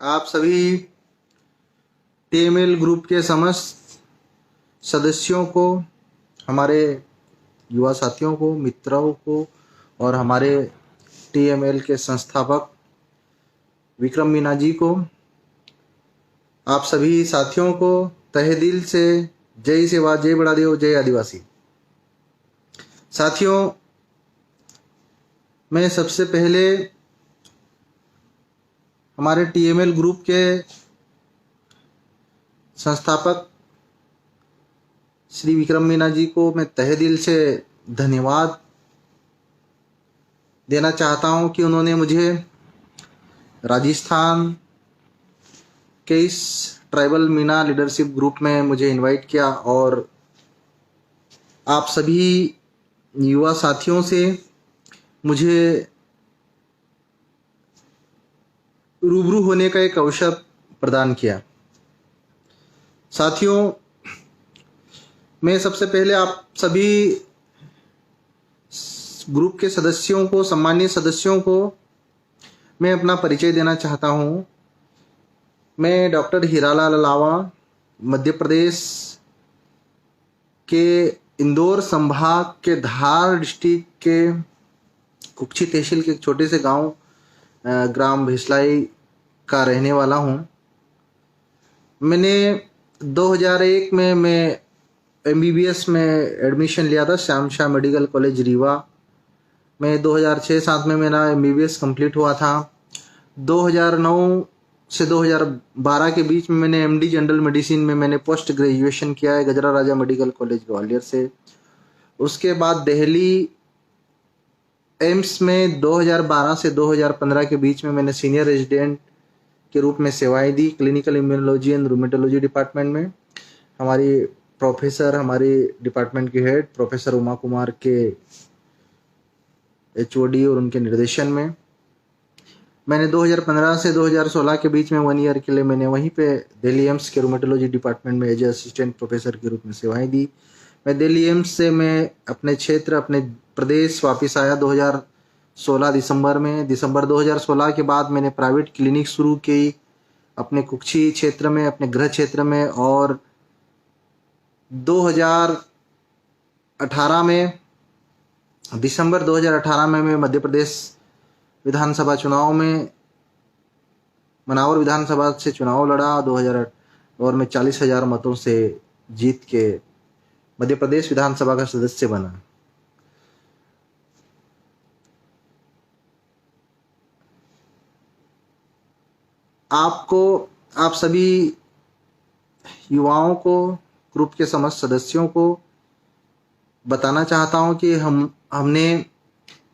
आप सभी TML group के समस्त सदस्यों को, हमारे युवा साथियों को, मित्रों को और हमारे टीएमएल के संस्थापक विक्रम मीना जी को, आप सभी साथियों को तहे दिल से जय सेवा, जय बड़ादेव, जय आदिवासी। साथियों, मैं सबसे पहले हमारे टीएमएल ग्रुप के संस्थापक श्री विक्रम मीना जी को मैं तहे दिल से धन्यवाद देना चाहता हूं कि उन्होंने मुझे राजस्थान के इस ट्राइबल मीना लीडरशिप ग्रुप में मुझे इनवाइट किया और आप सभी युवा साथियों से मुझे रूबरू होने का एक अवसर प्रदान किया। साथियों, मैं सबसे पहले आप सभी ग्रुप के सदस्यों को, सम्मानित सदस्यों को मैं अपना परिचय देना चाहता हूं। मैं डॉक्टर हीरालाल अलावा, मध्य प्रदेश के इंदौर संभाग के धार डिस्ट्रिक्ट के कुक्षी तहसील के एक छोटे से गांव ग्राम भेसलाई का रहने वाला हूं। मैंने 2001 में मैं एमबीबीएस में एडमिशन लिया था श्याम शाह मेडिकल कॉलेज रीवा में। 2006-07 में मेरा एमबीबीएस कंप्लीट हुआ था। 2009 से 2012 के बीच में मैंने एमडी जनरल मेडिसिन में मैंने पोस्ट ग्रेजुएशन किया है गजरा राजा मेडिकल कॉलेज ग्वालियर से। उसके बाद दिल्ली एम्स में 2012 से 2015 के बीच में मैंने सीनियर रेजिडेंट के रूप में सेवाएं दी clinical immunology and rheumatology department में। हमारी प्रोफेसर, हमारी डिपार्टमेंट के हेड प्रोफेसर उमा कुमार के एचओडी और उनके निर्देशन में मैंने 2015 से 2016 के बीच में 1 ईयर के लिए मैंने वहीं पे दिल्ली एम्स के रूमेटोलॉजी डिपार्टमेंट में एज असिस्टेंट प्रोफेसर के रूप में सेवाएं दी। मैं दिल्ली एम्स से मैं अपने क्षेत्र, अपने प्रदेश वापस आया 2016 दिसंबर में। दिसंबर 2016 के बाद मैंने प्राइवेट क्लिनिक शुरू की अपने कुक्षी क्षेत्र में, अपने गृह क्षेत्र में। और 2018 में, दिसंबर 2018 में मैं मध्य प्रदेश विधानसभा चुनाव में मनावर विधानसभा से चुनाव लड़ा 2008 और मैं 40,000 मतों से जीत के मध्य प्रदेश विधानसभा का सदस्य बना। आप सभी युवाओं को, ग्रुप के समस्त सदस्यों को बताना चाहता हूं कि हमने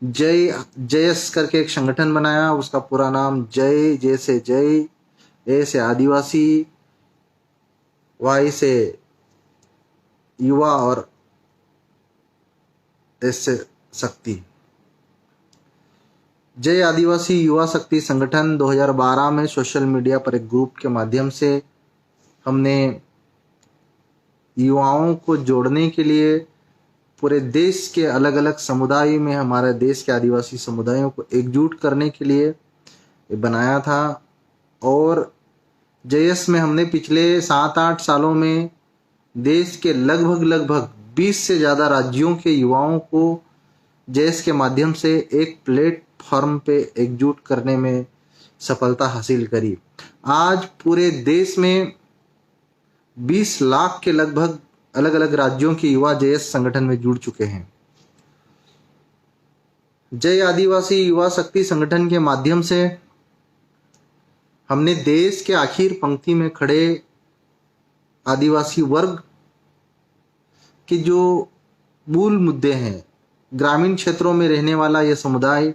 जयस करके एक संगठन बनाया। उसका पूरा नाम जय से जय, ए से आदिवासी, वाई से युवा और एस से शक्ति। जय आदिवासी युवा शक्ति संगठन 2012 में सोशल मीडिया पर एक ग्रुप के माध्यम से हमने युवाओं को जोड़ने के लिए पूरे देश के अलग अलग समुदाय में, हमारे देश के आदिवासी समुदायों को एकजुट करने के लिए बनाया था। और जयस में हमने पिछले 7-8 सालों में देश के लगभग 20 से ज़्यादा राज्यों के युवाओं को जयस के माध्यम से एक प्लेटफॉर्म पे एकजुट करने में सफलता हासिल करी। आज पूरे देश में 20 लाख के लगभग अलग अलग राज्यों के युवा जयस संगठन में जुड़ चुके हैं। जय आदिवासी युवा शक्ति संगठन के माध्यम से हमने देश के आखिर पंक्ति में खड़े आदिवासी वर्ग के जो मूल मुद्दे हैं, ग्रामीण क्षेत्रों में रहने वाला यह समुदाय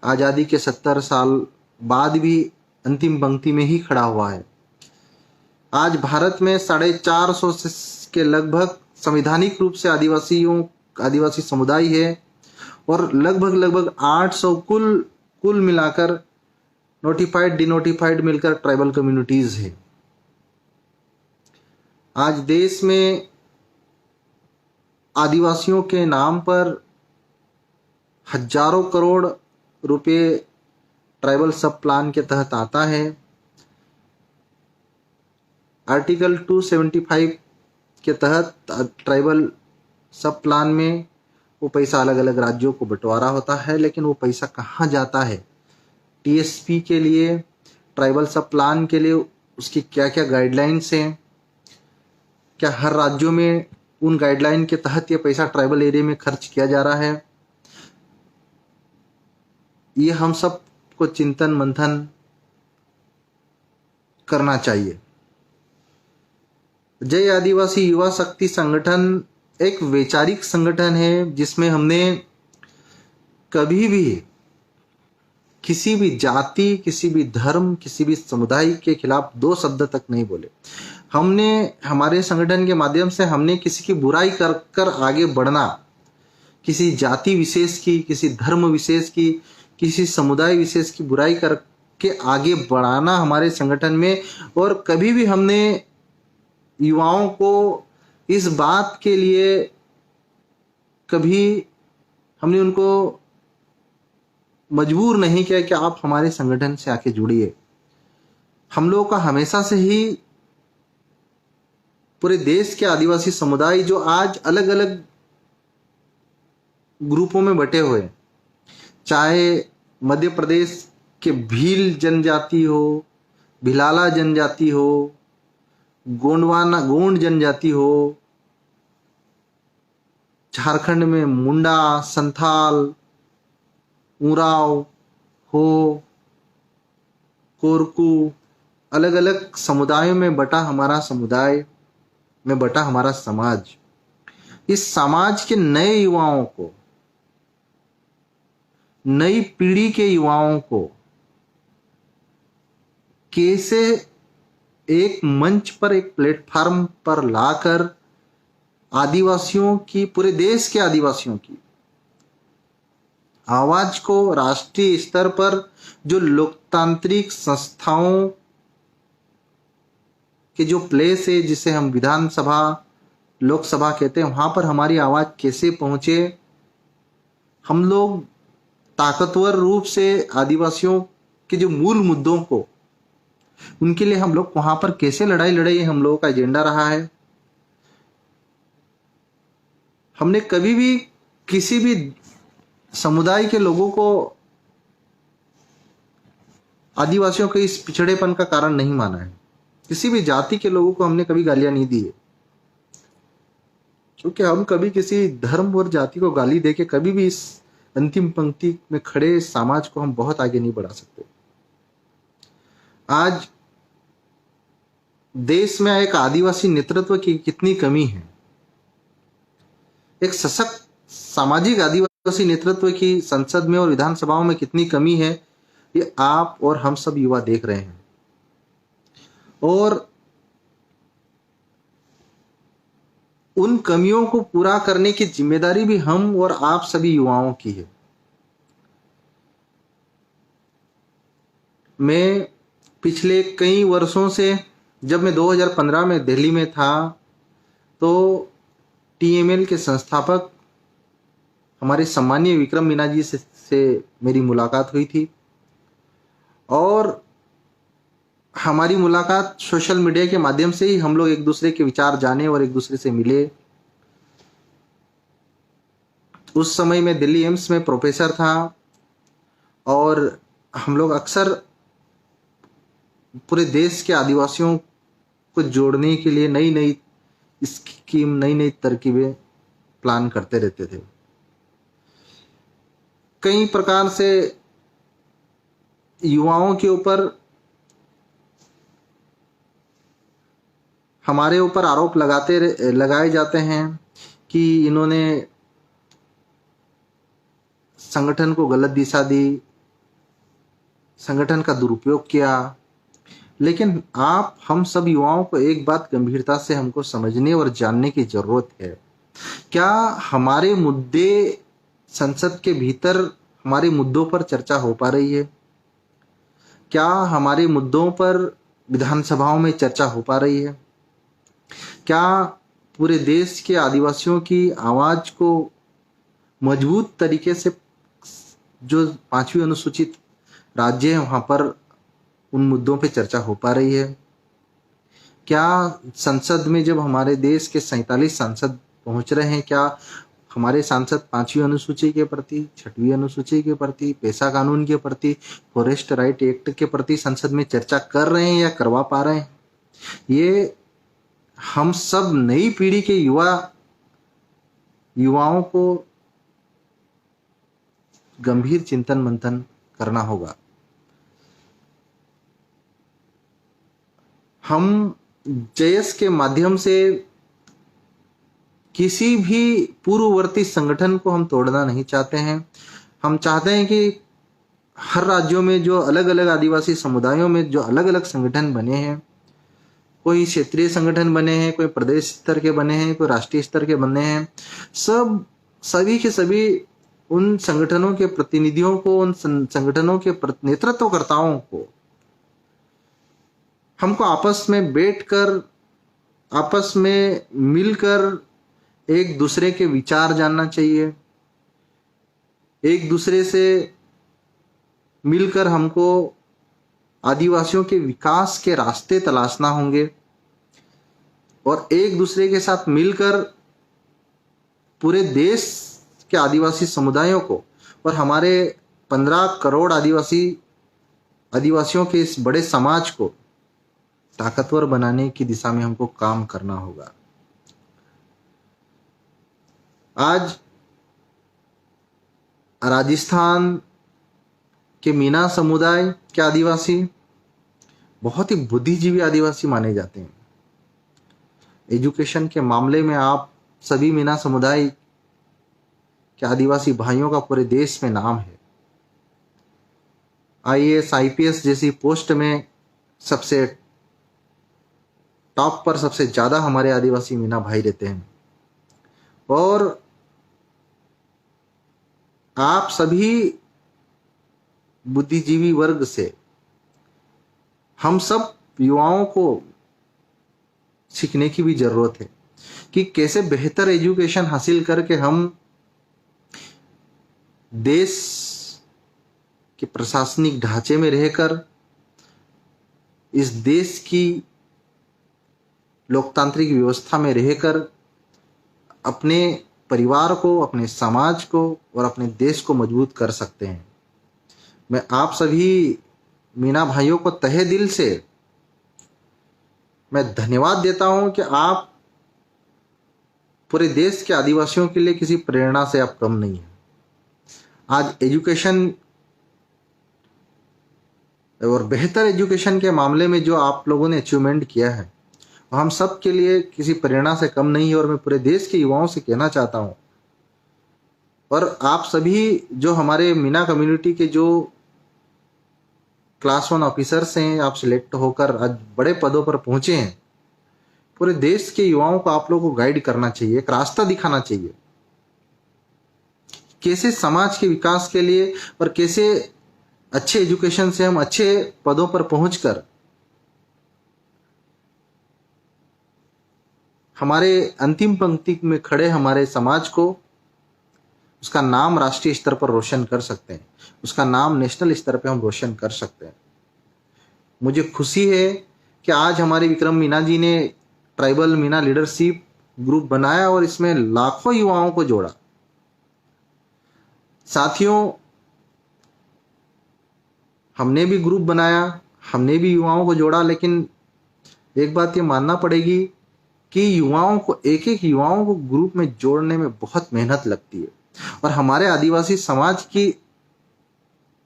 आज़ादी के 70 साल बाद भी अंतिम पंक्ति में ही खड़ा हुआ है। आज भारत में 450 के लगभग संवैधानिक रूप से आदिवासी समुदाय है और लगभग 800 कुल मिलाकर नोटिफाइड, डिनोटिफाइड मिलकर ट्राइबल कम्युनिटीज है। आज देश में आदिवासियों के नाम पर हजारों करोड़ रुपए ट्राइबल सब प्लान के तहत आता है। आर्टिकल 275 के तहत ट्राइबल सब प्लान में वो पैसा अलग अलग राज्यों को बंटवारा होता है, लेकिन वो पैसा कहाँ जाता है, टीएसपी के लिए, ट्राइबल सब प्लान के लिए उसकी क्या क्या गाइडलाइंस हैं, क्या हर राज्यों में उन गाइडलाइन के तहत ये पैसा ट्राइबल एरिया में खर्च किया जा रहा है, ये हम सब को चिंतन मंथन करना चाहिए। जय आदिवासी युवा शक्ति संगठन एक वैचारिक संगठन है जिसमें हमने कभी भी किसी भी जाति, किसी भी धर्म, किसी भी समुदाय के खिलाफ दो शब्द तक नहीं बोले। हमने हमारे संगठन के माध्यम से हमने किसी की बुराई कर कर आगे बढ़ना, किसी जाति विशेष की, किसी धर्म विशेष की, किसी समुदाय विशेष की बुराई करके आगे बढ़ाना हमारे संगठन में, और कभी भी हमने युवाओं को इस बात के लिए कभी हमने उनको मजबूर नहीं किया कि आप हमारे संगठन से आके जुड़िए। हम लोगों का हमेशा से ही पूरे देश के आदिवासी समुदाय जो आज अलग अलग ग्रुपों में बटे हुए हैं, चाहे मध्य प्रदेश के भील जनजाति हो, भिलाला जनजाति हो, गोंड जनजाति हो, झारखंड में मुंडा, संथाल, उराव हो, कोरकू, अलग अलग समुदायों में बटा हमारा समुदाय में बटा हमारा समाज, इस समाज के नए युवाओं को, नई पीढ़ी के युवाओं को कैसे एक मंच पर, एक प्लेटफॉर्म पर लाकर आदिवासियों की, पूरे देश के आदिवासियों की आवाज को राष्ट्रीय स्तर पर, जो लोकतांत्रिक संस्थाओं के जो प्लेस है जिसे हम विधानसभा, लोकसभा कहते हैं, वहां पर हमारी आवाज कैसे पहुंचे, हम लोग ताकतवर रूप से आदिवासियों के जो मूल मुद्दों को, उनके लिए हम लोग वहां पर कैसे लड़ाई लड़े, हम लोगों का एजेंडा रहा है। हमने कभी भी किसी भी समुदाय के लोगों को, आदिवासियों के इस पिछड़ेपन का कारण नहीं माना है। किसी भी जाति के लोगों को हमने कभी गालियां नहीं दी है, क्योंकि हम कभी किसी धर्म और जाति को गाली देके कभी भी इस अंतिम पंक्ति में खड़े समाज को हम बहुत आगे नहीं बढ़ा सकते। आज देश में एक आदिवासी नेतृत्व की कितनी कमी है, एक सशक्त सामाजिक आदिवासी नेतृत्व की संसद में और विधानसभाओं में कितनी कमी है, ये आप और हम सब युवा देख रहे हैं। और उन कमियों को पूरा करने की जिम्मेदारी भी हम और आप सभी युवाओं की है। मैं पिछले कई वर्षों से, जब मैं 2015 में दिल्ली में था, तो टीएमएल के संस्थापक हमारे सम्मानीय विक्रम मीना जी से मेरी मुलाकात हुई थी, और हमारी मुलाकात सोशल मीडिया के माध्यम से ही हम लोग एक दूसरे के विचार जाने और एक दूसरे से मिले। उस समय मैं दिल्ली एम्स में प्रोफेसर था, और हम लोग अक्सर पूरे देश के आदिवासियों को जोड़ने के लिए नई नई स्कीम, नई नई तरकीबें प्लान करते रहते थे। कई प्रकार से युवाओं के ऊपर, हमारे ऊपर आरोप लगाए जाते हैं कि इन्होंने संगठन को गलत दिशा दी, संगठन का दुरुपयोग किया। लेकिन आप, हम सब युवाओं को एक बात गंभीरता से हमको समझने और जानने की जरूरत है। क्या हमारे मुद्दे संसद के भीतर, हमारे मुद्दों पर चर्चा हो पा रही है? क्या हमारे मुद्दों पर विधानसभाओं में चर्चा हो पा रही है? क्या पूरे देश के आदिवासियों की आवाज को मजबूत तरीके से, जो 5वीं अनुसूचित राज्य है वहां पर, उन मुद्दों पे चर्चा हो पा रही है? क्या संसद में जब हमारे देश के 47 सांसद पहुंच रहे हैं, क्या हमारे सांसद 5वीं अनुसूची के प्रति, 6वीं अनुसूची के प्रति, पेशा कानून के प्रति, फॉरेस्ट राइट एक्ट के प्रति संसद में चर्चा कर रहे हैं या करवा पा रहे हैं? ये हम सब नई पीढ़ी के युवाओं को गंभीर चिंतन मंथन करना होगा। हम जेएस के माध्यम से किसी भी पूर्ववर्ती संगठन को हम तोड़ना नहीं चाहते हैं। हम चाहते हैं कि हर राज्यों में जो अलग अलग आदिवासी समुदायों में जो अलग अलग संगठन बने हैं, कोई क्षेत्रीय संगठन बने हैं, कोई प्रदेश स्तर के बने हैं, कोई राष्ट्रीय स्तर के बने हैं, सभी के सभी उन संगठनों के प्रतिनिधियों को, उन संगठनों के नेतृत्वकर्ताओं को हमको आपस में बैठकर, आपस में मिलकर एक दूसरे के विचार जानना चाहिए। एक दूसरे से मिलकर हमको आदिवासियों के विकास के रास्ते तलाशना होंगे और एक दूसरे के साथ मिलकर पूरे देश के आदिवासी समुदायों को और हमारे 15 करोड़ आदिवासियों के इस बड़े समाज को ताकतवर बनाने की दिशा में हमको काम करना होगा। आज राजस्थान के मीना समुदाय के आदिवासी बहुत ही बुद्धिजीवी आदिवासी माने जाते हैं। एजुकेशन के मामले में आप सभी मीना समुदाय के आदिवासी भाइयों का पूरे देश में नाम है। आईएएस, आईपीएस जैसी पोस्ट में सबसे टॉप पर सबसे ज्यादा हमारे आदिवासी मीना भाई रहते हैं। और आप सभी बुद्धिजीवी वर्ग से हम सब युवाओं को सीखने की भी जरूरत है कि कैसे बेहतर एजुकेशन हासिल करके हम देश के प्रशासनिक ढांचे में रहकर इस देश की लोकतांत्रिक व्यवस्था में रहकर अपने परिवार को, अपने समाज को और अपने देश को मजबूत कर सकते हैं। मैं आप सभी मीना भाइयों को तहे दिल से मैं धन्यवाद देता हूं कि आप पूरे देश के आदिवासियों के लिए किसी प्रेरणा से आप कम नहीं हैं। आज एजुकेशन और बेहतर एजुकेशन के मामले में जो आप लोगों ने अचीवमेंट किया है हम सब के लिए किसी प्रेरणा से कम नहीं है। और मैं पूरे देश के युवाओं से कहना चाहता हूं और आप सभी जो हमारे मीना कम्युनिटी के जो क्लास 1 ऑफिसर्स हैं, आप सिलेक्ट होकर आज बड़े पदों पर पहुंचे हैं, पूरे देश के युवाओं को आप लोगों को गाइड करना चाहिए, एक रास्ता दिखाना चाहिए कैसे समाज के विकास के लिए और कैसे अच्छे एजुकेशन से हम अच्छे पदों पर पहुंचकर हमारे अंतिम पंक्ति में खड़े हमारे समाज को, उसका नाम राष्ट्रीय स्तर पर रोशन कर सकते हैं, उसका नाम नेशनल स्तर पर हम रोशन कर सकते हैं। मुझे खुशी है कि आज हमारे विक्रम मीना जी ने ट्राइबल मीना लीडरशिप ग्रुप बनाया और इसमें लाखों युवाओं को जोड़ा। साथियों, हमने भी ग्रुप बनाया, हमने भी युवाओं को जोड़ा, लेकिन एक बात ये मानना पड़ेगी कि युवाओं को, एक एक युवाओं को ग्रुप में जोड़ने में बहुत मेहनत लगती है और हमारे आदिवासी समाज की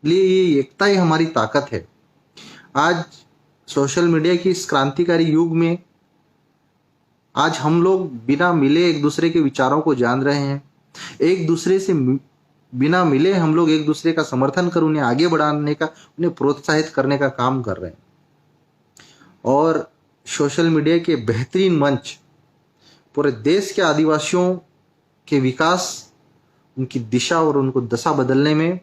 लिए ये एकता ही हमारी ताकत है। आज सोशल मीडिया की इस क्रांतिकारी युग में आज हम लोग बिना मिले एक दूसरे के विचारों को जान रहे हैं। एक दूसरे से बिना मिले हम लोग एक दूसरे का समर्थन कर उन्हें आगे बढ़ाने का, उन्हें प्रोत्साहित करने का काम कर रहे हैं। और सोशल मीडिया के बेहतरीन मंच पूरे देश के आदिवासियों के विकास, उनकी दिशा और उनको दशा बदलने में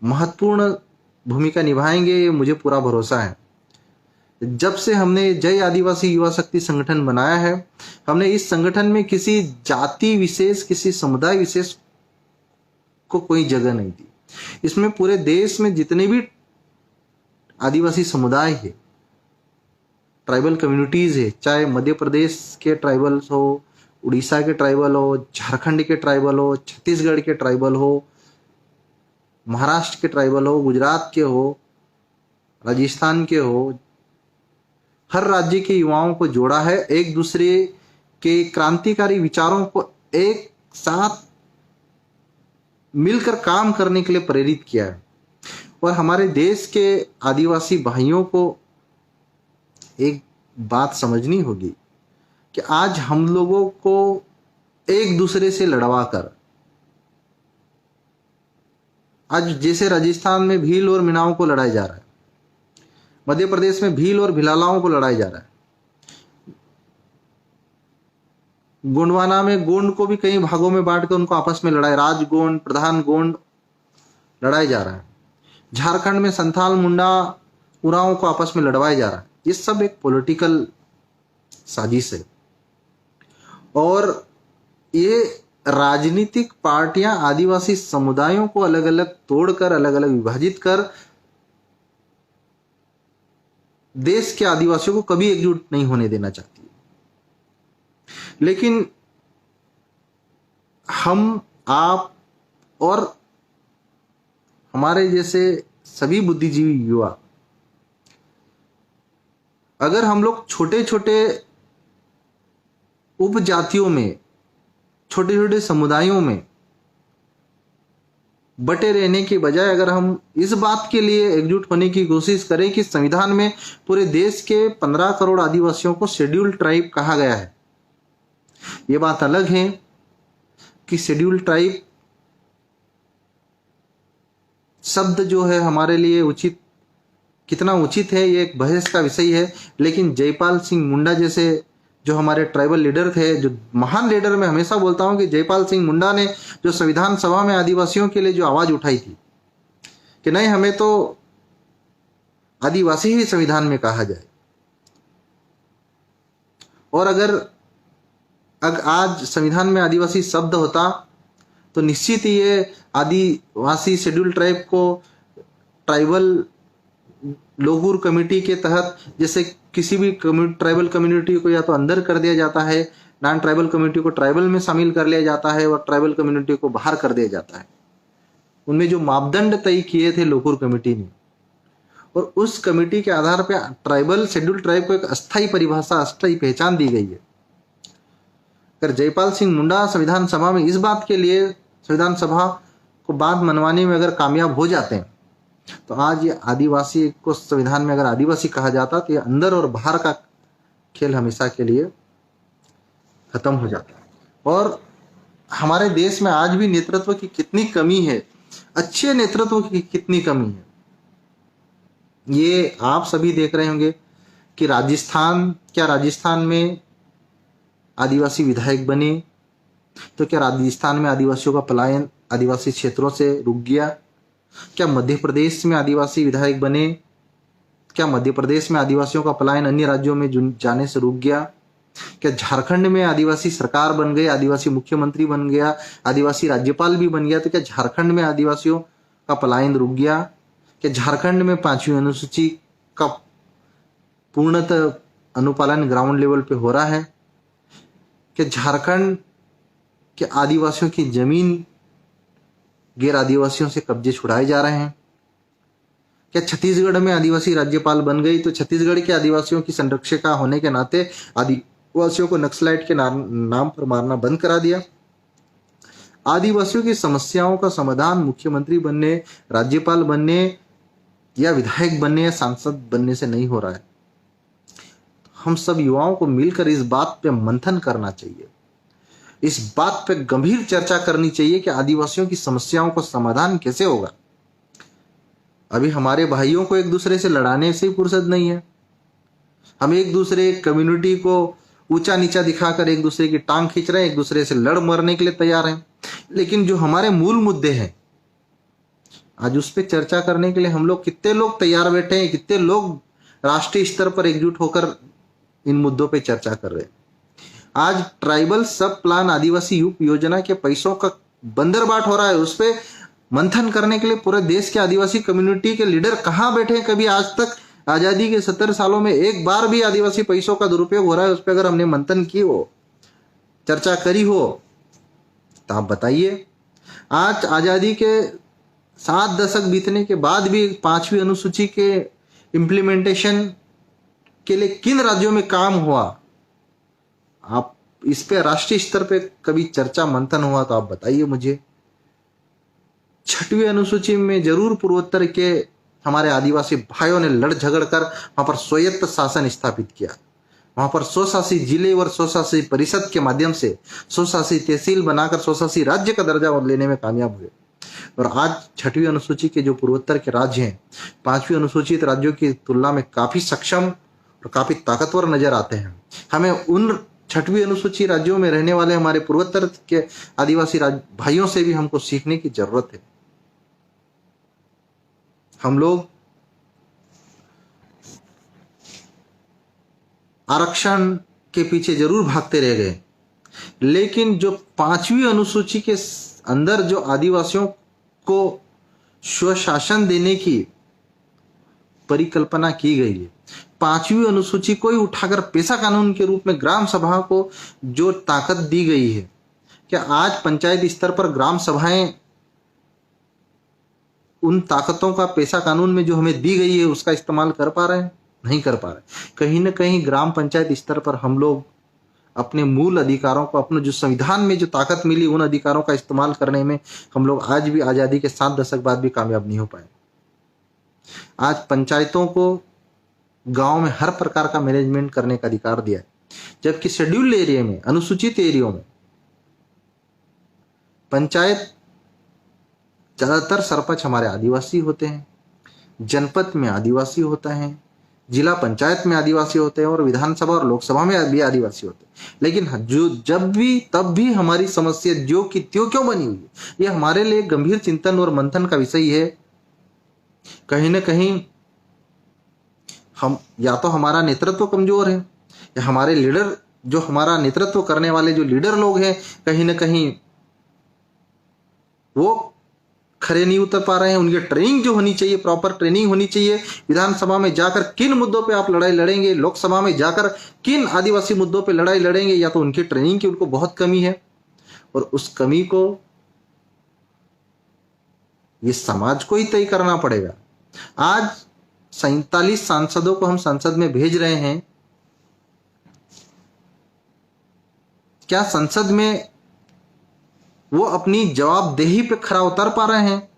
महत्वपूर्ण भूमिका निभाएंगे, ये मुझे पूरा भरोसा है। जब से हमने जय आदिवासी युवा शक्ति संगठन बनाया है, हमने इस संगठन में किसी जाति विशेष, किसी समुदाय विशेष को कोई जगह नहीं दी। इसमें पूरे देश में जितने भी आदिवासी समुदाय है ट्राइबल कम्युनिटीज़ है, चाहे मध्य प्रदेश के ट्राइबल्स हो, उड़ीसा के ट्राइबल हो, झारखंड के ट्राइबल हो, छत्तीसगढ़ के ट्राइबल हो, महाराष्ट्र के ट्राइबल हो, गुजरात के हो, राजस्थान के हो, हर राज्य के युवाओं को जोड़ा है, एक दूसरे के क्रांतिकारी विचारों को एक साथ मिलकर काम करने के लिए प्रेरित किया है। और हमारे देश के आदिवासी भाइयों को एक बात समझनी होगी कि आज हम लोगों को एक दूसरे से लड़वा कर, आज जैसे राजस्थान में भील और मीणाओं को लड़ाया जा रहा है, मध्य प्रदेश में भील और भिलालाओं को लड़ाया जा रहा है, गोंडवाना में गोंड को भी कई भागों में बांट कर उनको आपस में लड़ाई, राज गोंड, प्रधान गोंड लड़ाया जा रहा है, झारखंड में संथाल, मुंडा, उरांव को आपस में लड़वाया जा रहा है। ये सब एक पॉलिटिकल साजिश है और ये राजनीतिक पार्टियां आदिवासी समुदायों को अलग अलग तोड़कर, अलग अलग विभाजित कर देश के आदिवासियों को कभी एकजुट नहीं होने देना चाहती। लेकिन हम, आप और हमारे जैसे सभी बुद्धिजीवी युवा, अगर हम लोग छोटे छोटे उपजातियों में, छोटे छोटे समुदायों में बटे रहने के बजाय अगर हम इस बात के लिए एकजुट होने की कोशिश करें कि संविधान में पूरे देश के 15 करोड़ आदिवासियों को शेड्यूल्ड ट्राइब कहा गया है। ये बात अलग है कि शेड्यूल्ड ट्राइब शब्द जो है हमारे लिए उचित, कितना उचित है ये एक बहस का विषय है। लेकिन जयपाल सिंह मुंडा जैसे जो हमारे ट्राइबल लीडर थे, जो महान लीडर, मैं हमेशा बोलता हूं कि जयपाल सिंह मुंडा ने जो संविधान सभा में आदिवासियों के लिए जो आवाज उठाई थी कि नहीं, हमें तो आदिवासी ही संविधान में कहा जाए, और अगर आज संविधान में आदिवासी शब्द होता तो निश्चित ही ये आदिवासी शेड्यूल ट्राइब को ट्राइबल लोगुर कमेटी के तहत, जैसे किसी भी ट्राइबल कम्युनिटी को या तो अंदर कर दिया जाता है, नॉन ट्राइबल कम्युनिटी को ट्राइबल में शामिल कर लिया जाता है और ट्राइबल कम्युनिटी को बाहर कर दिया जाता है। उनमें जो मापदंड तय किए थे लोकुर कमेटी ने, और उस कमेटी के आधार पर ट्राइबल शेड्यूल ट्राइब को एक अस्थायी परिभाषा, अस्थायी पहचान दी गई है। अगर जयपाल सिंह मुंडा संविधान सभा में इस बात के लिए, संविधान सभा को बात मनवाने में अगर कामयाब हो जाते हैं, तो आज ये आदिवासी को संविधान में अगर आदिवासी कहा जाता तो ये अंदर और बाहर का खेल हमेशा के लिए खत्म हो जाता। और हमारे देश में आज भी नेतृत्व की कितनी कमी है, अच्छे नेतृत्व की कितनी कमी है, ये आप सभी देख रहे होंगे कि राजस्थान में आदिवासी विधायक बने तो क्या राजस्थान में आदिवासियों का पलायन आदिवासी क्षेत्रों से रुक गया? क्या मध्य प्रदेश में आदिवासी विधायक बने, क्या मध्य प्रदेश में आदिवासियों का पलायन अन्य राज्यों में जाने से रुक गया? क्या झारखंड में आदिवासी सरकार बन गई, आदिवासी मुख्यमंत्री बन गया, आदिवासी राज्यपाल भी बन गया, तो क्या झारखंड में आदिवासियों का पलायन रुक गया? क्या झारखंड में 5वीं अनुसूची का पूर्णतः अनुपालन ग्राउंड लेवल पे हो रहा है? क्या झारखंड के आदिवासियों की जमीन गैर आदिवासियों से कब्जे छुड़ाए जा रहे हैं? क्या छत्तीसगढ़ में आदिवासी राज्यपाल बन गई तो छत्तीसगढ़ के आदिवासियों की संरक्षिका होने के नाते आदिवासियों को नक्सलाइट के नाम पर मारना बंद करा दिया? आदिवासियों की समस्याओं का समाधान मुख्यमंत्री बनने, राज्यपाल बनने या विधायक बनने या सांसद बनने से नहीं हो रहा है। हम सब युवाओं को मिलकर इस बात पे मंथन करना चाहिए, इस बात पे गंभीर चर्चा करनी चाहिए कि आदिवासियों की समस्याओं का समाधान कैसे होगा। अभी हमारे भाइयों को एक दूसरे से लड़ाने से ही फुर्सत नहीं है। हम एक दूसरे कम्युनिटी को ऊंचा नीचा दिखाकर एक दूसरे की टांग खींच रहे हैं, एक दूसरे से लड़ मरने के लिए तैयार हैं। लेकिन जो हमारे मूल मुद्दे हैं, आज उस पर चर्चा करने के लिए हम लोग, कितने लोग तैयार बैठे हैं, कितने लोग राष्ट्रीय स्तर पर एकजुट होकर इन मुद्दों पे चर्चा कर रहे हैं। आज ट्राइबल सब प्लान आदिवासी युग योजना के पैसों का बंदरबाट हो रहा है, उस पर मंथन करने के लिए पूरे देश के आदिवासी कम्युनिटी के लीडर कहाँ बैठे हैं, कभी आज तक आजादी के 70 सालों में एक बार भी आदिवासी पैसों का दुरुपयोग हो रहा है उस पर अगर हमने मंथन की हो, चर्चा करी हो, तो आप बताइए। आज आजादी के 7 दशक बीतने के बाद भी 5वीं अनुसूची के इम्प्लीमेंटेशन के लिए किन राज्यों में काम हुआ, आप इस पे राष्ट्रीय स्तर पे कभी चर्चा मंथन हुआ तो आप बताइए मुझे। 6वीं अनुसूची में जरूर पूर्वोत्तर के हमारे आदिवासी भाइयों ने लड़ झगड़ कर वहां पर स्वायत्त शासन स्थापित किया, वहां पर स्वशासी जिले और स्वशासी परिषद के माध्यम से स्वशासी तहसील बनाकर स्वशासी राज्य का दर्जा लेने में कामयाब हुए। और आज 6वीं अनुसूची के जो पूर्वोत्तर के राज्य हैं 5वीं अनुसूचित राज्यों की तुलना में काफी सक्षम और काफी ताकतवर नजर आते हैं। हमें उन 6वीं अनुसूची राज्यों में रहने वाले हमारे पूर्वोत्तर के आदिवासी भाइयों से भी हमको सीखने की जरूरत है। हम लोग आरक्षण के पीछे जरूर भागते रह गए, लेकिन जो 5वीं अनुसूची के अंदर जो आदिवासियों को स्वशासन देने की परिकल्पना की गई है, 5वीं अनुसूची को ही उठाकर पेशा कानून के रूप में ग्राम सभा को जो ताकत दी गई है, क्या आज पंचायत स्तर पर ग्राम सभाएं उन ताकतों का पेशा कानून में जो हमें दी गई है उसका इस्तेमाल कर पा रहे हैं? नहीं कर पा रहे। कहीं ना कहीं ग्राम पंचायत स्तर पर हम लोग अपने मूल अधिकारों को, अपने जो संविधान में जो ताकत मिली उन अधिकारों का इस्तेमाल करने में हम लोग आज भी आजादी के 7 दशक बाद भी कामयाब नहीं हो पाए। आज पंचायतों को गांव में हर प्रकार का मैनेजमेंट करने का अधिकार दिया है, जबकि शेड्यूल्ड एरिया में, अनुसूचित एरियो में पंचायत ज्यादातर सरपंच हमारे आदिवासी होते हैं, जनपद में आदिवासी होता है, जिला पंचायत में आदिवासी होते हैं और विधानसभा और लोकसभा में भी आदिवासी होते हैं। लेकिन जो जब भी तब भी हमारी समस्या जो कि त्यों क्यों बनी हुई है, ये हमारे लिए गंभीर चिंतन और मंथन का विषय है। कहीं ना कहीं हम या तो हमारा नेतृत्व कमजोर है, या हमारे लीडर, जो हमारा नेतृत्व करने वाले जो लीडर लोग हैं, कहीं ना कहीं वो खरे नहीं उतर पा रहे हैं। उनकी ट्रेनिंग जो होनी चाहिए, प्रॉपर ट्रेनिंग होनी चाहिए। विधानसभा में जाकर किन मुद्दों पे आप लड़ाई लड़ेंगे, लोकसभा में जाकर किन आदिवासी मुद्दों पे लड़ाई लड़ेंगे, या तो उनकी ट्रेनिंग की उनको बहुत कमी है और उस कमी को ये समाज को ही तय करना पड़ेगा। आज 47 सांसदों को हम संसद में भेज रहे हैं, क्या संसद में वो अपनी जवाबदेही पे खरा उतर पा रहे हैं?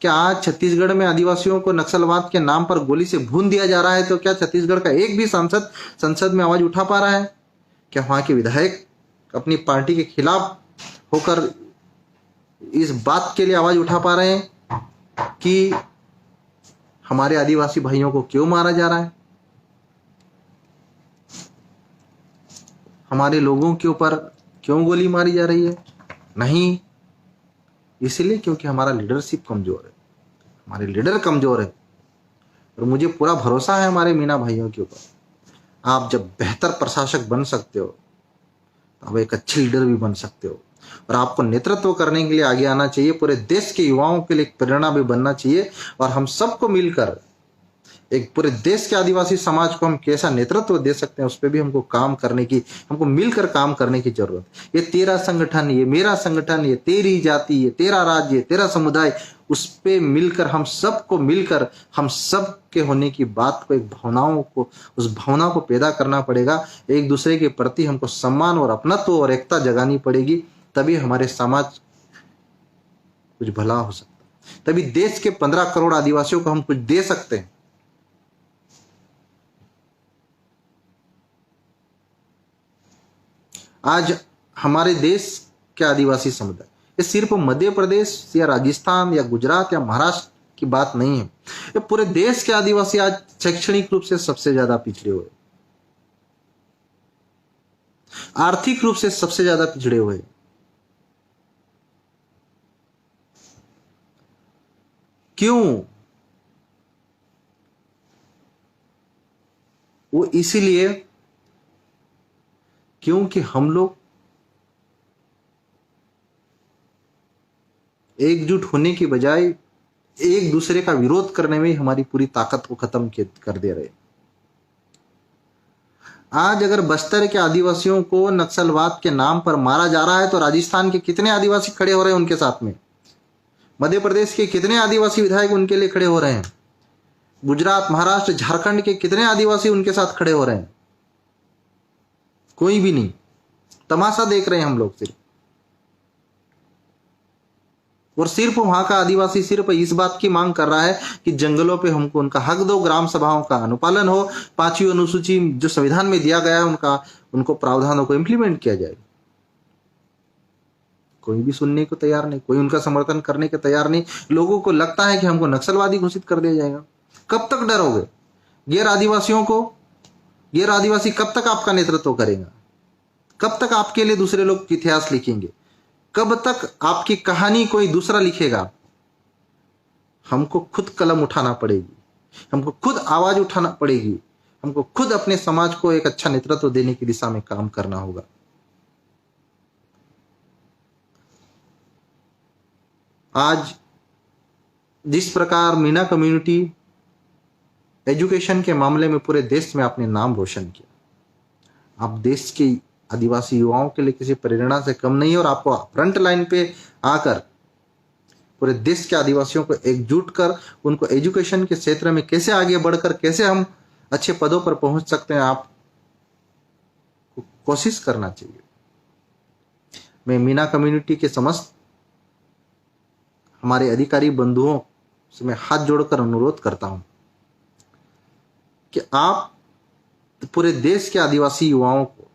क्या आज छत्तीसगढ़ में आदिवासियों को नक्सलवाद के नाम पर गोली से भून दिया जा रहा है, तो क्या छत्तीसगढ़ का एक भी सांसद संसद में आवाज उठा पा रहा है? क्या वहां के विधायक अपनी पार्टी के खिलाफ होकर इस बात के लिए आवाज उठा पा रहे हैं कि हमारे आदिवासी भाइयों को क्यों मारा जा रहा है, हमारे लोगों के ऊपर क्यों गोली मारी जा रही है? नहीं, इसलिए क्योंकि हमारा लीडरशिप कमजोर है, हमारे लीडर कमजोर है। और मुझे पूरा भरोसा है हमारे मीना भाइयों के ऊपर। आप जब बेहतर प्रशासक बन सकते हो तो आप एक अच्छे लीडर भी बन सकते हो, और आपको नेतृत्व करने के लिए आगे आना चाहिए। पूरे देश के युवाओं के लिए एक प्रेरणा भी बनना चाहिए, और हम सबको मिलकर एक पूरे देश के आदिवासी समाज को हम कैसा नेतृत्व दे सकते हैं उस पर भी हमको काम करने की, हमको मिलकर काम करने की जरूरत। ये तेरा संगठन, ये मेरा संगठन, ये तेरी जाति, ये तेरा राज्य, ये तेरा समुदाय, उस पे मिलकर हम सबको मिलकर हम सब के होने की बात को, एक भावनाओं को, उस भावना को पैदा करना पड़ेगा। एक दूसरे के प्रति हमको सम्मान और अपनत्व और एकता जगानी पड़ेगी, तभी हमारे समाज कुछ भला हो सकता है, तभी देश के 15 करोड़ आदिवासियों को हम कुछ दे सकते हैं। आज हमारे देश के आदिवासी समुदाय, ये सिर्फ मध्य प्रदेश या राजस्थान या गुजरात या महाराष्ट्र की बात नहीं है, ये पूरे देश के आदिवासी आज शैक्षणिक रूप से सबसे ज्यादा पिछड़े हुए, आर्थिक रूप से सबसे ज्यादा पिछड़े हुए। क्यों? वो इसीलिए क्योंकि हम लोग एकजुट होने की बजाय एक दूसरे का विरोध करने में हमारी पूरी ताकत को खत्म कर दे रहे। आज अगर बस्तर के आदिवासियों को नक्सलवाद के नाम पर मारा जा रहा है तो राजस्थान के कितने आदिवासी खड़े हो रहे हैं उनके साथ में? मध्य प्रदेश के कितने आदिवासी विधायक उनके लिए खड़े हो रहे हैं? गुजरात, महाराष्ट्र, झारखंड के कितने आदिवासी उनके साथ खड़े हो रहे हैं? कोई भी नहीं। तमाशा देख रहे हैं हम लोग सिर्फ। और सिर्फ वहां का आदिवासी सिर्फ इस बात की मांग कर रहा है कि जंगलों पे हमको उनका हक दो, ग्राम सभाओं का अनुपालन हो, 5वीं अनुसूची जो संविधान में दिया गया है उनको प्रावधानों को इंप्लीमेंट किया जाए। कोई भी सुनने को तैयार नहीं, कोई उनका समर्थन करने के तैयार नहीं। लोगों को लगता है कि हमको नक्सलवादी घोषित कर दिया जाएगा। कब तक डरोगे? गैर आदिवासी कब तक आपका नेतृत्व करेगा? कब तक आपके लिए दूसरे लोग इतिहास लिखेंगे? कब तक आपकी कहानी कोई दूसरा लिखेगा? हमको खुद कलम उठाना पड़ेगी, हमको खुद आवाज उठाना पड़ेगी, हमको खुद अपने समाज को एक अच्छा नेतृत्व देने की दिशा में काम करना होगा। आज जिस प्रकार मीना कम्युनिटी एजुकेशन के मामले में पूरे देश में आपने नाम रोशन किया, आप देश के आदिवासी युवाओं के लिए किसी प्रेरणा से कम नहीं है। और आपको फ्रंट लाइन पे आकर पूरे देश के आदिवासियों को एकजुट कर उनको एजुकेशन के क्षेत्र में कैसे आगे बढ़कर कैसे हम अच्छे पदों पर पहुंच सकते हैं, आप कोशिश करना चाहिए। मैं मीना कम्युनिटी के समस्त हमारे अधिकारी बंधुओं से मैं हाथ जोड़कर अनुरोध करता हूं कि आप पूरे देश के आदिवासी युवाओं को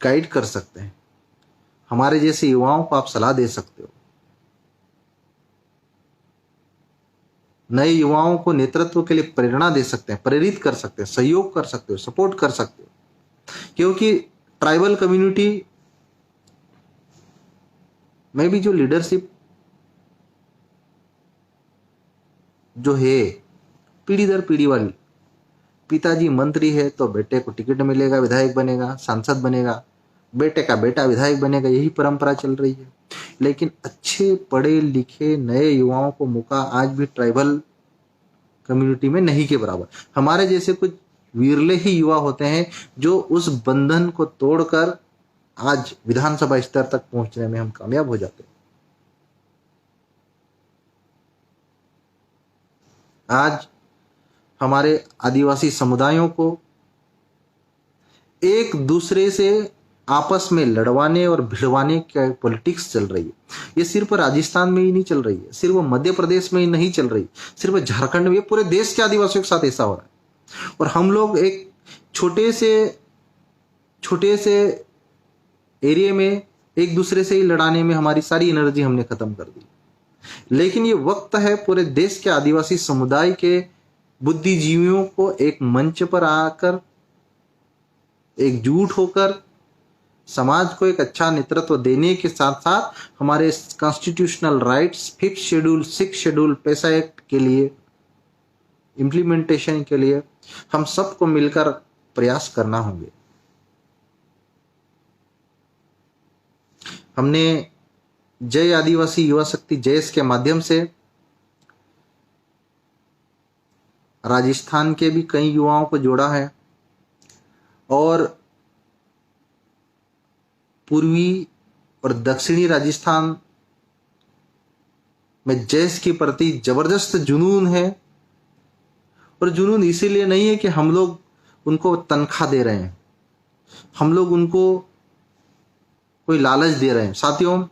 गाइड कर सकते हैं। हमारे जैसे युवाओं को आप सलाह दे सकते हो। नए युवाओं को नेतृत्व के लिए प्रेरणा दे सकते हैं, प्रेरित कर सकते हैं, सहयोग कर सकते हो, सपोर्ट कर सकते हो। क्योंकि ट्राइबल कम्युनिटी में भी जो लीडरशिप जो है पीढ़ी दर पीढ़ी वाली, पिताजी मंत्री है तो बेटे को टिकट मिलेगा, विधायक बनेगा, सांसद बनेगा, बेटे का बेटा विधायक बनेगा, यही परंपरा चल रही है। लेकिन अच्छे पढ़े लिखे नए युवाओं को मौका आज भी ट्राइबल कम्युनिटी में नहीं के बराबर। हमारे जैसे कुछ विरले ही युवा होते हैं जो उस बंधन को तोड़कर आज विधानसभा स्तर तक पहुंचने में हम कामयाब हो जाते हैं। आज हमारे आदिवासी समुदायों को एक दूसरे से आपस में लड़वाने और भिड़वाने की पॉलिटिक्स चल रही है। ये सिर्फ राजस्थान में ही नहीं चल रही है, सिर्फ मध्य प्रदेश में ही नहीं चल रही, सिर्फ झारखंड में, पूरे देश के आदिवासियों के साथ ऐसा हो रहा है। और हम लोग एक छोटे से एरिया में एक दूसरे से ही लड़ाने में हमारी सारी एनर्जी हमने खत्म कर दी। लेकिन ये वक्त है पूरे देश के आदिवासी समुदाय के बुद्धिजीवियों को एक मंच पर आकर एकजुट होकर समाज को एक अच्छा नेतृत्व देने के साथ साथ हमारे constitutional rights 5th schedule 6th schedule पैसा एक्ट के लिए इम्प्लीमेंटेशन के लिए हम सबको मिलकर प्रयास करना होंगे। हमने जय आदिवासी युवा शक्ति जयस के माध्यम से राजस्थान के भी कई युवाओं को जोड़ा है और पूर्वी और दक्षिणी राजस्थान में जयस के प्रति जबरदस्त जुनून है। और जुनून इसीलिए नहीं है कि हम लोग उनको तनख्वाह दे रहे हैं, हम लोग उनको कोई लालच दे रहे हैं। साथियों,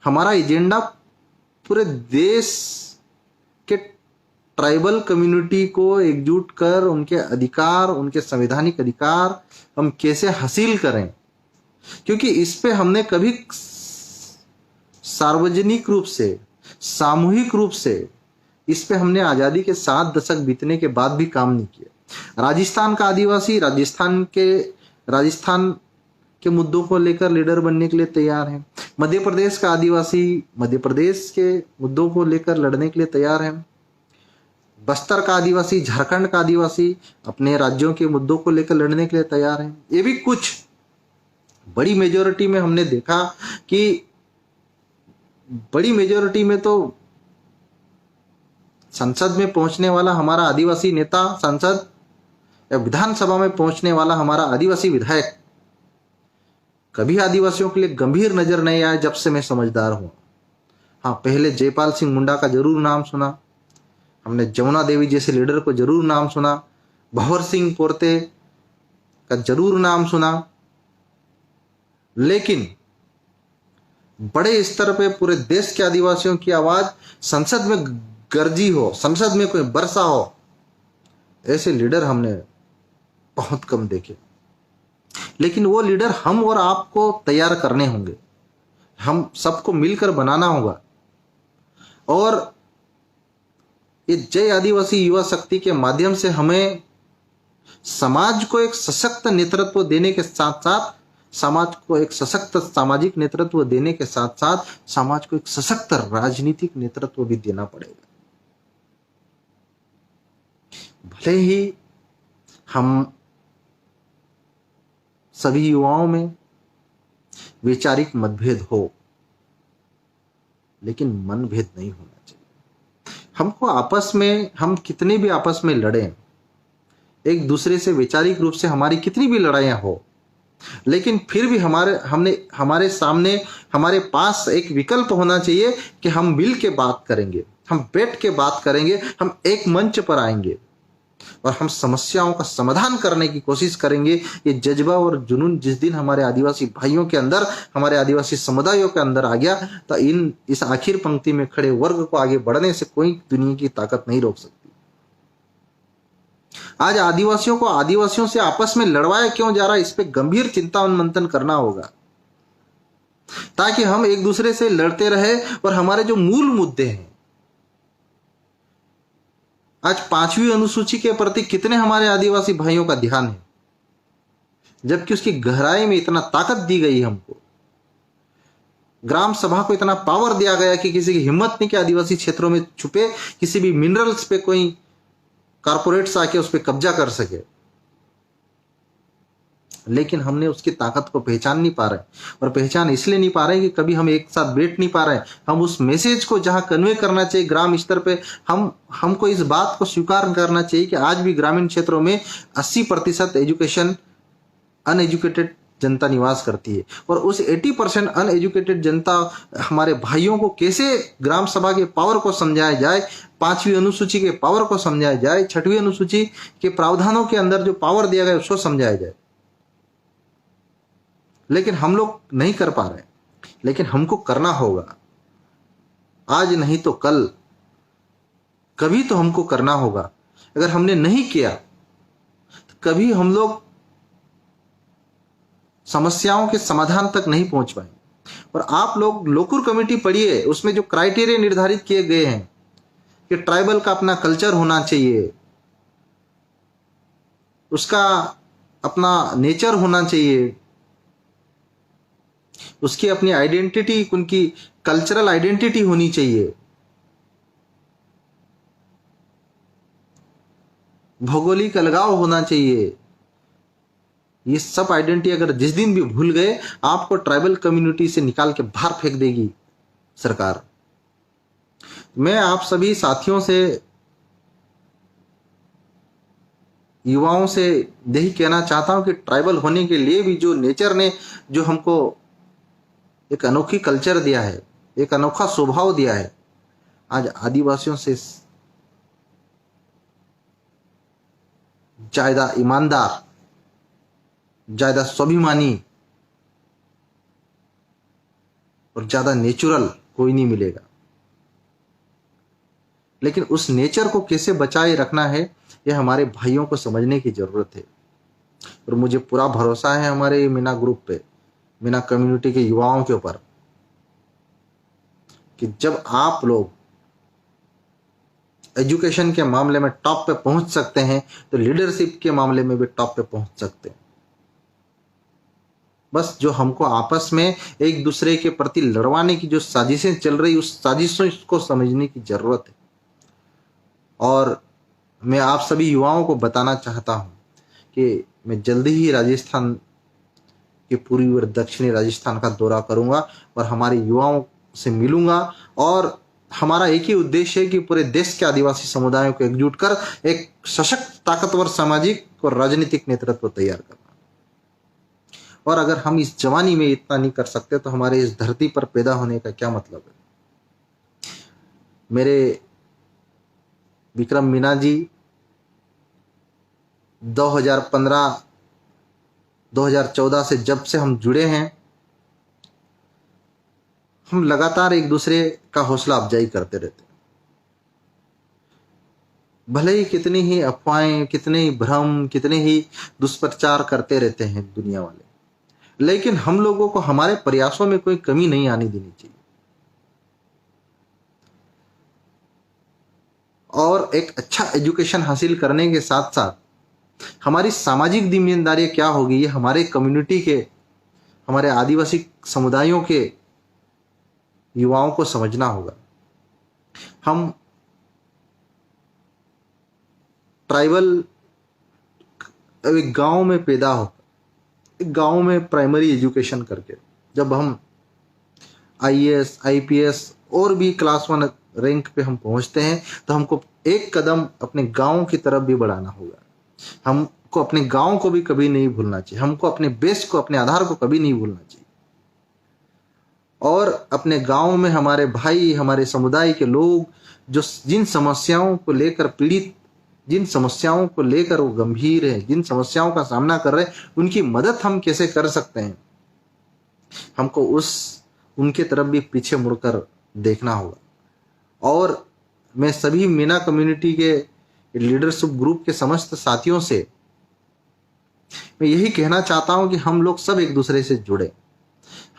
हमारा एजेंडा पूरे देश के ट्राइबल कम्युनिटी को एकजुट कर उनके अधिकार, उनके संवैधानिक अधिकार हम कैसे हासिल करें, क्योंकि इस पे हमने कभी सार्वजनिक रूप से, सामूहिक रूप से इस पे हमने आजादी के 7 दशक बीतने के बाद भी काम नहीं किया। राजस्थान का आदिवासी राजस्थान के मुद्दों को लेकर लीडर बनने के लिए तैयार है। मध्य प्रदेश का आदिवासी मध्य प्रदेश के मुद्दों को लेकर लड़ने के लिए तैयार है। बस्तर का आदिवासी, झारखंड का आदिवासी अपने राज्यों के मुद्दों को लेकर लड़ने के लिए तैयार है। ये भी कुछ बड़ी मेजोरिटी में हमने देखा कि बड़ी मेजोरिटी में तो संसद में पहुंचने वाला हमारा आदिवासी नेता सांसद या विधानसभा में पहुंचने वाला हमारा आदिवासी विधायक कभी आदिवासियों के लिए गंभीर नजर नहीं आया जब से मैं समझदार हूं। हाँ, पहले जयपाल सिंह मुंडा का जरूर नाम सुना, हमने जमुना देवी जैसे लीडर को जरूर नाम सुना, भंवर सिंह पोर्ते का जरूर नाम सुना, लेकिन बड़े स्तर पे पूरे देश के आदिवासियों की आवाज संसद में गरजी हो, संसद में कोई बरसा हो, ऐसे लीडर हमने बहुत कम देखे। लेकिन वो लीडर हम और आपको तैयार करने होंगे, हम सबको मिलकर बनाना होगा। और ये जय आदिवासी युवा शक्ति के माध्यम से हमें समाज को एक सशक्त नेतृत्व देने के साथ साथ समाज को एक सशक्त सामाजिक नेतृत्व देने के साथ साथ समाज को एक सशक्त राजनीतिक नेतृत्व भी देना पड़ेगा। भले ही हम सभी युवाओं में वैचारिक मतभेद हो, लेकिन मनभेद नहीं होना चाहिए। हमको आपस में, हम कितने भी आपस में लड़ें, एक दूसरे से वैचारिक रूप से हमारी कितनी भी लड़ाइयां हो, लेकिन फिर भी हमारे सामने, हमारे पास एक विकल्प होना चाहिए कि हम मिल के बात करेंगे, हम बैठ के बात करेंगे, हम एक मंच पर आएंगे और हम समस्याओं का समाधान करने की कोशिश करेंगे। ये जज्बा और जुनून जिस दिन हमारे आदिवासी भाइयों के अंदर, हमारे आदिवासी समुदायों के अंदर आ गया, तो इस आखिर पंक्ति में खड़े वर्ग को आगे बढ़ने से कोई दुनिया की ताकत नहीं रोक सकती। आज आदिवासियों को आदिवासियों से आपस में लड़वाया क्यों जा रहा है, इस पे गंभीर चिंता मंथन करना होगा, ताकि हम एक दूसरे से लड़ते रहे और हमारे जो मूल मुद्दे हैं, आज 5वीं अनुसूची के प्रति कितने हमारे आदिवासी भाइयों का ध्यान है, जबकि उसकी गहराई में इतना ताकत दी गई है। हमको ग्राम सभा को इतना पावर दिया गया कि किसी की हिम्मत नहीं कि आदिवासी क्षेत्रों में छुपे किसी भी मिनरल्स पे कोई कारपोरेट्स आके उस पर कब्जा कर सके, लेकिन हमने उसकी ताकत को पहचान नहीं पा रहे। और पहचान इसलिए नहीं पा रहे कि कभी हम एक साथ बैठ नहीं पा रहे। हम उस मैसेज को जहां कन्वे करना चाहिए ग्राम स्तर पे, हमको इस बात को स्वीकार करना चाहिए कि आज भी ग्रामीण क्षेत्रों में 80% एजुकेशन अनएजुकेटेड जनता निवास करती है। और उस 80% अनएजुकेटेड जनता हमारे भाइयों को कैसे ग्राम सभा के पावर को समझाया जाए, 5वीं अनुसूची के पावर को समझाया जाए, 6वीं अनुसूची के प्रावधानों के अंदर जो पावर दिया गया उसको समझाया जाए, लेकिन हम लोग नहीं कर पा रहे। लेकिन हमको करना होगा, आज नहीं तो कल, कभी तो हमको करना होगा। अगर हमने नहीं किया तो कभी हम लोग समस्याओं के समाधान तक नहीं पहुंच पाए। और आप लोग लोकुर कमेटी पढ़िए, उसमें जो क्राइटेरिया निर्धारित किए गए हैं कि ट्राइबल का अपना कल्चर होना चाहिए, उसका अपना नेचर होना चाहिए, उसकी अपनी आइडेंटिटी, उनकी कल्चरल आइडेंटिटी होनी चाहिए, भौगोलिक अलगाव होना चाहिए। ये सब आइडेंटिटी अगर जिस दिन भी भूल गए, आपको ट्राइबल कम्युनिटी से निकाल के बाहर फेंक देगी सरकार। मैं आप सभी साथियों से, युवाओं से यही कहना चाहता हूं कि ट्राइबल होने के लिए भी जो नेचर ने जो हमको एक अनोखी कल्चर दिया है, एक अनोखा स्वभाव दिया है, आज आदिवासियों से ज्यादा ईमानदार, ज्यादा स्वाभिमानी और ज्यादा नेचुरल कोई नहीं मिलेगा। लेकिन उस नेचर को कैसे बचाए रखना है, यह हमारे भाइयों को समझने की जरूरत है। और मुझे पूरा भरोसा है हमारे मीना ग्रुप पे, मीना कम्युनिटी के युवाओं के ऊपर, कि जब आप लोग एजुकेशन के मामले में टॉप पे पहुंच सकते हैं तो लीडरशिप के मामले में भी टॉप पे पहुंच सकते हैं। बस जो हमको आपस में एक दूसरे के प्रति लड़वाने की जो साजिशें चल रही, उस साजिशों को समझने की जरूरत है। और मैं आप सभी युवाओं को बताना चाहता हूं कि मैं जल्दी ही राजस्थान के पूर्वी और दक्षिणी राजस्थान का दौरा करूंगा और हमारे युवाओं से मिलूंगा और हमारा एक ही उद्देश्य है कि पूरे देश के आदिवासी समुदायों को एकजुट कर एक सशक्त, ताकतवर सामाजिक और राजनीतिक नेतृत्व तैयार करना। और अगर हम इस जवानी में इतना नहीं कर सकते तो हमारे इस धरती पर पैदा होने का क्या मतलब है। मेरे विक्रम मीना जी 2015-2014 से जब से हम जुड़े हैं, हम लगातार एक दूसरे का हौसला अफजाई करते रहते हैं। भले ही कितनी ही अफवाहें, कितने ही भ्रम, कितने ही दुष्प्रचार करते रहते हैं दुनिया वाले, लेकिन हम लोगों को हमारे प्रयासों में कोई कमी नहीं आनी देनी चाहिए। और एक अच्छा एजुकेशन हासिल करने के साथ साथ हमारी सामाजिक जिम्मेदारी क्या होगी, ये हमारे कम्युनिटी के, हमारे आदिवासी समुदायों के युवाओं को समझना होगा। हम ट्राइबल एक गांव में पैदा हो, एक गांव में प्राइमरी एजुकेशन करके जब हम आईएएस, आईपीएस और भी क्लास 1 रैंक पे हम पहुंचते हैं तो हमको एक कदम अपने गांव की तरफ भी बढ़ाना होगा। हमको अपने गांव को भी कभी नहीं भूलना चाहिए, हमको अपने बेस को, अपने आधार को कभी नहीं भूलना चाहिए। और अपने गांव में हमारे भाई, हमारे समुदाय के लोग जो जिन समस्याओं को लेकर पीड़ित, जिन समस्याओं को लेकर वो गंभीर है, जिन समस्याओं का सामना कर रहे हैं, उनकी मदद हम कैसे कर सकते हैं, हमको उनके तरफ भी पीछे मुड़कर देखना होगा। और मैं सभी मीना कम्युनिटी के लीडरशिप ग्रुप के समस्त साथियों से मैं यही कहना चाहता हूं कि हम लोग सब एक दूसरे से जुड़े।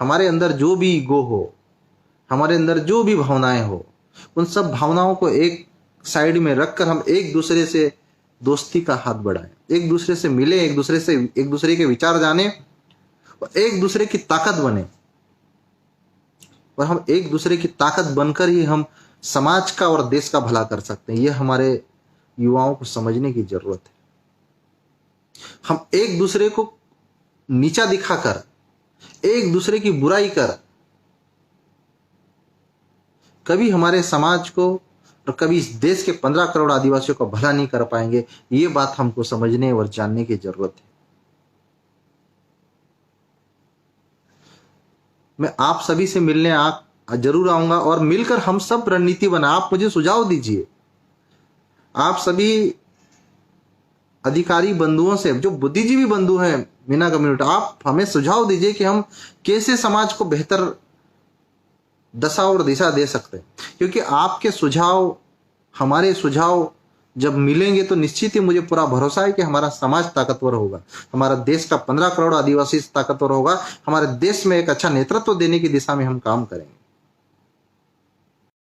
हमारे अंदर जो भी ईगो हो, हमारे अंदर जो भी भावनाएं हो, उन सब भावनाओं को एक साइड में रखकर हम एक दूसरे से दोस्ती का हाथ बढ़ाएं, एक दूसरे से मिले, एक दूसरे के विचार जाने और एक दूसरे की ताकत बने। और हम एक दूसरे की ताकत बनकर ही हम समाज का और देश का भला कर सकते हैं। यह हमारे युवाओं को समझने की जरूरत है। हम एक दूसरे को नीचा दिखाकर, एक दूसरे की बुराई कर कभी हमारे समाज को और कभी इस देश के 15 करोड़ आदिवासियों को भला नहीं कर पाएंगे। ये बात हमको समझने और जानने की जरूरत है। मैं आप सभी से मिलने जरूर आऊंगा और मिलकर हम सब रणनीति बना। आप मुझे सुझाव दीजिए, आप सभी अधिकारी बंधुओं से, जो बुद्धिजीवी बंधु हैं मीना कम्युनिटी, आप हमें सुझाव दीजिए कि हम कैसे समाज को बेहतर दशा और दिशा दे सकते हैं। क्योंकि आपके सुझाव, हमारे सुझाव जब मिलेंगे तो निश्चित ही मुझे पूरा भरोसा है कि हमारा समाज ताकतवर होगा, हमारा देश का 15 करोड़ आदिवासी ताकतवर होगा, हमारे देश में एक अच्छा नेतृत्व देने की दिशा में हम काम करेंगे।